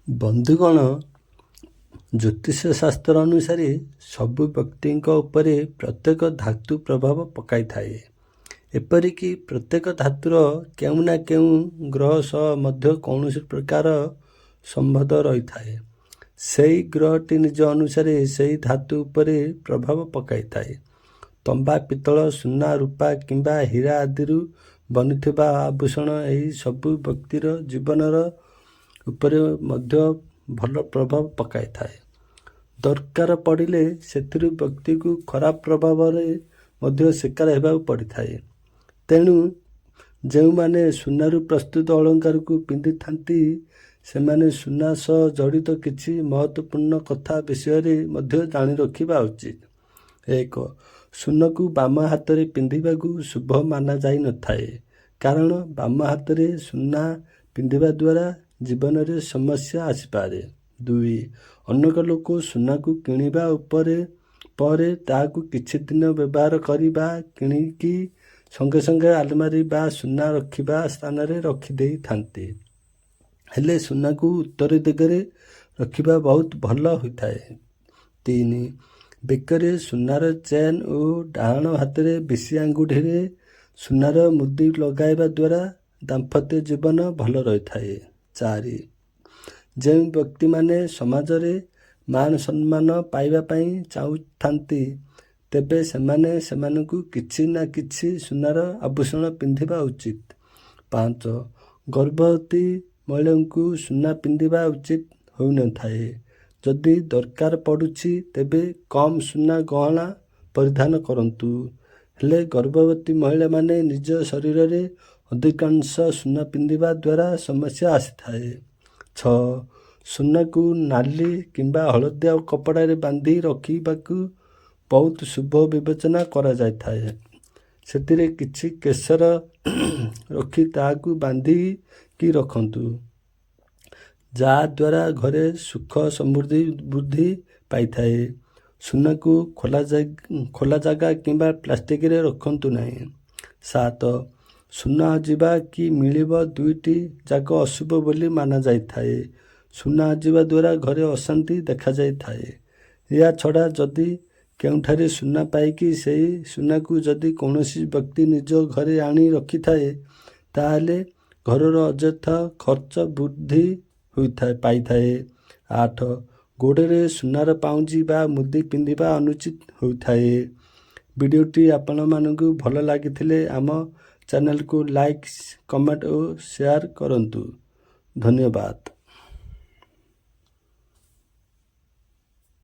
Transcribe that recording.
ବନ୍ଧୁଗଣ, ଜ୍ୟୋତିଷ ଶାସ୍ତ୍ର ଅନୁସାରେ ସବୁ ବ୍ୟକ୍ତିଙ୍କ ଉପରେ ପ୍ରତ୍ୟେକ ଧାତୁ ପ୍ରଭାବ ପକାଇଥାଏ। ଏପରିକି ପ୍ରତ୍ୟେକ ଧାତୁର କେଉଁ ନା କେଉଁ ଗ୍ରହ ସହ ମଧ୍ୟ କୌଣସି ପ୍ରକାର ସମ୍ବନ୍ଧ ରହିଥାଏ। ସେହି ଗ୍ରହଟି ନିଜ ଅନୁସାରେ ସେହି ଧାତୁ ଉପରେ ପ୍ରଭାବ ପକାଇଥାଏ। ତମ୍ବା, ପିତ୍ତଳ, ସୁନା, ରୂପା କିମ୍ବା ହୀରା ଆଦିରୁ ବନିଥିବା ଆଭୂଷଣ ଏହି ସବୁ ବ୍ୟକ୍ତିର ଜୀବନର ଉପରେ ମଧ୍ୟ ଭଲ ପ୍ରଭାବ ପକାଇଥାଏ। ଦରକାର ପଡ଼ିଲେ ସେଥିରୁ ବ୍ୟକ୍ତିକୁ ଖରାପ ପ୍ରଭାବରେ ମଧ୍ୟ ଶିକାର ହେବାକୁ ପଡ଼ିଥାଏ। ତେଣୁ ଯେଉଁମାନେ ସୁନାରୁ ପ୍ରସ୍ତୁତ ଅଳଙ୍କାରକୁ ପିନ୍ଧିଥାନ୍ତି ସେମାନେ ସୁନା ସହ ଜଡ଼ିତ କିଛି ମହତ୍ତ୍ୱପୂର୍ଣ୍ଣ କଥା ବିଷୟରେ ମଧ୍ୟ ଜାଣି ରଖିବା ଉଚିତ। 1. ସୁନାକୁ ବାମ ହାତରେ ପିନ୍ଧିବାକୁ ଶୁଭ ମାନାଯାଇନଥାଏ, କାରଣ ବାମ ହାତରେ ସୁନା ପିନ୍ଧିବା ଦ୍ୱାରା ଜୀବନରେ ସମସ୍ୟା ଆସିପାରେ। 2. ଅନେକ ଲୋକ ସୁନାକୁ କିଣିବା ପରେ ତାହାକୁ କିଛି ଦିନ ବ୍ୟବହାର କରି ବା କିଣିକି ସଙ୍ଗେ ସଙ୍ଗେ ଆଲମାରୀ ବା ସୁନା ରଖିବା ସ୍ଥାନରେ ରଖିଦେଇଥାନ୍ତି। ହେଲେ ସୁନାକୁ ଉତ୍ତର ଦିଗରେ ରଖିବା ବହୁତ ଭଲ ହୋଇଥାଏ। 3. ବେକରେ ସୁନାର ଚେନ୍ ଓ ଡାହାଣ ହାତରେ ବିଶି ଆଙ୍ଗୁଠିରେ ସୁନାର ମୁଦି ଲଗାଇବା ଦ୍ୱାରା ଦାମ୍ପତ୍ୟ ଜୀବନ ଭଲ ରହିଥାଏ। 4. ଯେଉଁ ବ୍ୟକ୍ତିମାନେ ସମାଜରେ ମାନ ସମ୍ମାନ ପାଇବା ପାଇଁ ଚାହୁଁଥାନ୍ତି ତେବେ ସେମାନେ ସେମାନଙ୍କୁ କିଛି ନା କିଛି ସୁନାର ଆଭୂଷଣ ପିନ୍ଧିବା ଉଚିତ। 5. ଗର୍ଭବତୀ ମହିଳାଙ୍କୁ ସୁନା ପିନ୍ଧିବା ଉଚିତ ହୋଇନଥାଏ। ଯଦି ଦରକାର ପଡ଼ୁଛି ତେବେ କମ୍ ସୁନା ଗହଣା ପରିଧାନ କରନ୍ତୁ। ହେଲେ ଗର୍ଭବତୀ ମହିଳାମାନେ ନିଜ ଶରୀରରେ ଅଧିକାଂଶ ସୁନା ପିନ୍ଧିବା ଦ୍ୱାରା ସମସ୍ୟା ଆସିଥାଏ। 6. ସୁନାକୁ ନାଲି କିମ୍ବା ହଳଦିଆ କପଡ଼ାରେ ବାନ୍ଧି ରଖିବାକୁ ବହୁତ ଶୁଭ ବିବେଚନା କରାଯାଇଥାଏ। ସେଥିରେ କିଛି କେଶର ରଖି ତାହାକୁ ବାନ୍ଧିକି ରଖନ୍ତୁ, ଯାହାଦ୍ୱାରା ଘରେ ସୁଖ ସମୃଦ୍ଧି ବୃଦ୍ଧି ପାଇଥାଏ। ସୁନାକୁ ଖୋଲା ଜାଗା କିମ୍ବା ପ୍ଲାଷ୍ଟିକରେ ରଖନ୍ତୁ ନାହିଁ। 7. ସୁନା ହଜିବା କି ମିଳିବା ଦୁଇଟି ଯାକ ଅଶୁଭ ବୋଲି ମାନାଯାଇଥାଏ। ସୁନା ହଜିବା ଦ୍ୱାରା ଘରେ ଅଶାନ୍ତି ଦେଖାଯାଇଥାଏ। ଏହା ଛଡ଼ା ଯଦି କେଉଁଠାରେ ସୁନା ପାଇକି ସେହି ସୁନାକୁ ଯଦି କୌଣସି ବ୍ୟକ୍ତି ନିଜ ଘରେ ଆଣି ରଖିଥାଏ ତାହେଲେ ଘରର ଅଯଥା ଖର୍ଚ୍ଚ ବୃଦ୍ଧି ପାଇଥାଏ। 8. ଗୋଡ଼ରେ ସୁନାର ପାଉଁଜି ବା ମୁଦି ପିନ୍ଧିବା ଅନୁଚିତ ହୋଇଥାଏ। ଭିଡ଼ିଓଟି ଆପଣମାନଙ୍କୁ ଭଲ ଲାଗିଥିଲେ ଆମ ଚ୍ୟାନେଲକୁ ଲାଇକ୍, କମେଣ୍ଟ ଓ ସେୟାର କରନ୍ତୁ। ଧନ୍ୟବାଦ।